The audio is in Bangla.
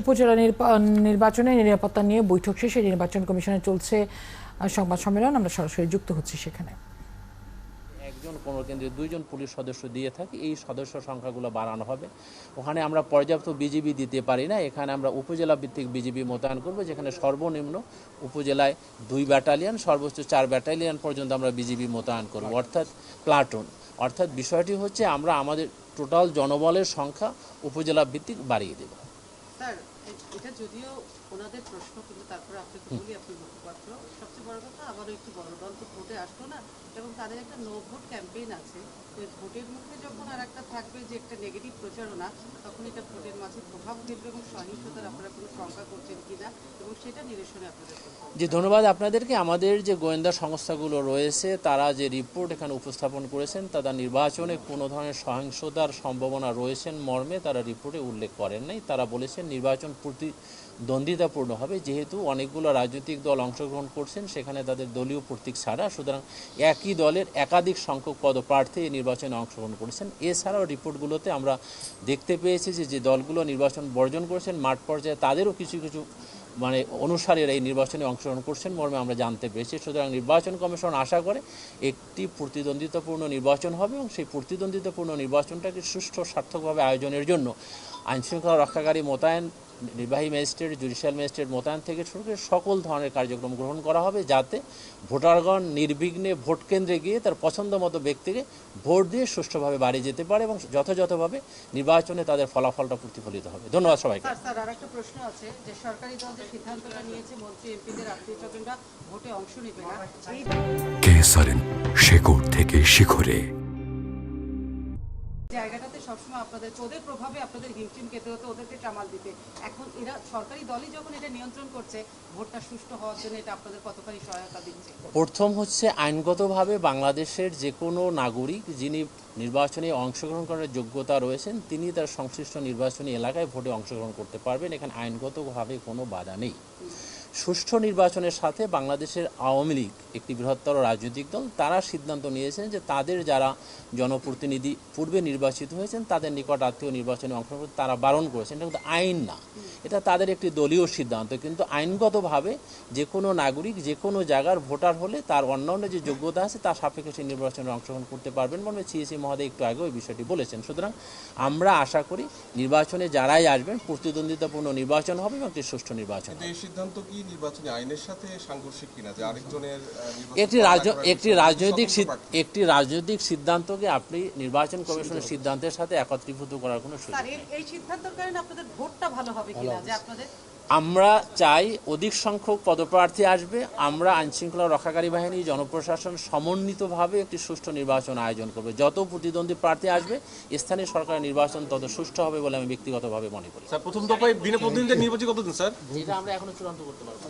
উপজেলা নির্বাচনে নিরাপত্তা নিয়ে বৈঠক শেষে নির্বাচন কমিশনে চলছে সংবাদ সম্মেলন। আমরা সরাসরি যুক্ত হচ্ছি সেখানে। একজন কোন কেন্দ্রে 2 জন পুলিশ সদস্য দিয়ে থাকি, এই সদস্য সংখ্যাগুলো বাড়ানো হবে। ওখানে আমরা পর্যাপ্ত বিজিবি দিতে পারি না, এখানে আমরা উপজেলা ভিত্তিক বিজিবি মোতায়েন করব, যেখানে সর্বনিম্ন উপজেলায় 2 ব্যাটালিয়ন সর্বোচ্চ 4 ব্যাটালিয়ন পর্যন্ত আমরা বিজিবি মোতায়েন করব, অর্থাৎ প্লাটুন। অর্থাৎ বিষয়টি হচ্ছে আমরা আমাদের টোটাল জনবলের সংখ্যা উপজেলা ভিত্তিক বাড়িয়ে দেব। স্যার, এটা যদিও ওনাদের প্রশ্ন, কিন্তু তারপরে আপনাকে বলি, আপনি মুখপাত্র। সবচেয়ে বড় কথা, আবারও একটি বড় দল তো ভোটে আসলো না, এবং তাদের একটা নো ভোট ক্যাম্পেইন আছে। ভোটের মুখে যখন আর একটা থাকবে যে একটা নেগেটিভ প্রচারণা, তখন এটা ভোটের মাঝে প্রভাব ফেলবে এবং সহিংসতার আপনারা কোনো শঙ্কা করছেন কিনা, এবং সেটা নিরসনে আপনাদের। জি, ধন্যবাদ আপনাদেরকে। আমাদের যে গোয়েন্দা সংস্থাগুলো রয়েছে তারা যে রিপোর্ট এখানে উপস্থাপন করেছেন, তারা নির্বাচনে কোনো ধরনের সহিংসতার সম্ভাবনা রয়েছেন মর্মে তারা রিপোর্টে উল্লেখ করেন নাই। তারা বলেছেন নির্বাচন প্রতিদ্বন্দ্বিতাপূর্ণ হবে, যেহেতু অনেকগুলো রাজনৈতিক দল অংশগ্রহণ করছেন সেখানে তাদের দলীয় প্রতীক ছাড়া, সুতরাং একই দলের একাধিক সংখ্যক পদপ্রার্থী এই নির্বাচনে অংশগ্রহণ করেছেন। এছাড়াও রিপোর্টগুলোতে আমরা দেখতে পেয়েছি যে দলগুলো নির্বাচন বর্জন করেছেন মাঠ পর্যায়ে তাদেরও কিছু কিছু অনুসারীরা এই নির্বাচনে অংশগ্রহণ করছেন মর্মে আমরা জানতে পেরেছি। সুতরাং নির্বাচন কমিশন আশা করে একটি প্রতিদ্বন্দ্বিতাপূর্ণ নির্বাচন হবে, এবং সেই প্রতিদ্বন্দ্বিতাপূর্ণ নির্বাচনটাকে সুষ্ঠু সার্থকভাবে আয়োজনের জন্য আইনশৃঙ্খলা রক্ষাকারী মোতায়েন, নির্বাহী ম্যাজিস্ট্রেট, জুডিশিয়াল ম্যাজিস্ট্রেট মোতায়েন থেকে শুরু করে সকল ধরনের কার্যক্রম গ্রহণ করা হবে, যাতে ভোটারগণ নির্বিঘ্নে ভোট কেন্দ্রে গিয়ে তার পছন্দ মতো ব্যক্তিকে ভোট দিয়ে সুষ্ঠুভাবে বাড়ি যেতে পারে এবং যথাযথভাবে নির্বাচনে তাদের ফলাফলটা প্রতিফলিত হবে। ধন্যবাদ সবাইকে। স্যার, আরেকটা প্রশ্ন আছে যে সরকারি দল যে সিদ্ধান্তটা নিয়েছে মন্ত্রী এমপিদের আত্মীয়স্বজনরা ভোটে অংশ নেবে না, এই কেসারেন শেকড় থেকে শিখরে জায়গাটাতে সবসময় আপনাদের ওদের প্রভাবে আপনাদের হিমশিম খেতে হতো, ওদেরকে সামাল দিতে। এখন এরা সরকারি দলই যখন এটা নিয়ন্ত্রণ করছে, ভোটটা সুষ্ঠু হওয়ার জন্য এটা আপনাদের কতখানি সহায়তা দিচ্ছে? প্রথম হচ্ছে আইনগতভাবে বাংলাদেশের যে কোনো নাগরিক যিনি নির্বাচনে অংশগ্রহণ করার যোগ্যতা রয়েছেন তিনি তার সংশ্লিষ্ট নির্বাচনী এলাকায় ভোটে অংশগ্রহণ করতে পারবেন, এখানে আইনগতভাবে কোনো বাধা নেই। সুষ্ঠু নির্বাচনের সাথে বাংলাদেশের আওয়ামী লীগ একটি বৃহত্তর রাজনৈতিক দল, তারা সিদ্ধান্ত নিয়েছেন যে তাদের যারা জনপ্রতিনিধি পূর্বে নির্বাচিত হয়েছেন তাদের নিকট আত্মীয় নির্বাচনে অংশগ্রহণ করতে তারা বারণ করেছেন। এটা কিন্তু আইন না, এটা তাদের একটি দলীয় সিদ্ধান্ত, কিন্তু আইনগতভাবে যে কোনো নাগরিক যে কোনো জায়গার ভোটার হলে তার অন্যান্য যে যোগ্যতা আছে তার সাপেক্ষে সেই নির্বাচনে অংশগ্রহণ করতে পারবেন বলে সিএসি মহোদয় একটু আগে ওই বিষয়টি বলেছেন। সুতরাং আমরা আশা করি নির্বাচনে যারাই আসবেন প্রতিদ্বন্দ্বিতাপূর্ণ নির্বাচন হবে এবং একটি সুষ্ঠু নির্বাচন হবে। এই সিদ্ধান্ত কি নির্বাচনী আইনের সাথে সাংঘর্ষিক কিনা যে আরেকজনের একটি রাজনৈতিক সিদ্ধান্তকে আপনি নির্বাচন কমিশনের সিদ্ধান্তের সাথে একত্রীভূত করার কোনো সুযোগ নেই। এই সিদ্ধান্তের কারণে আপনাদের ভোটটা ভালো হবে কিনা, যে আপনাদের আমরা চাই অধিক সংখ্যক পদপ্রার্থী আসবে, আমরা আইনশৃঙ্খলা রক্ষাকারী বাহিনী, জনপ্রশাসন সমন্বিতভাবে একটি সুষ্ঠু নির্বাচন আয়োজন করবে। যত প্রতিদ্বন্দ্বী প্রার্থী আসবে স্থানীয় সরকারের নির্বাচন তত সুষ্ঠু হবে বলে আমি ব্যক্তিগতভাবে মনে করি। প্রথম দফায় দিনে প্রতিদিন নির্বাচন কতদিন স্যার? যেটা আমরা এখনো চূড়ান্ত করতে পারবো।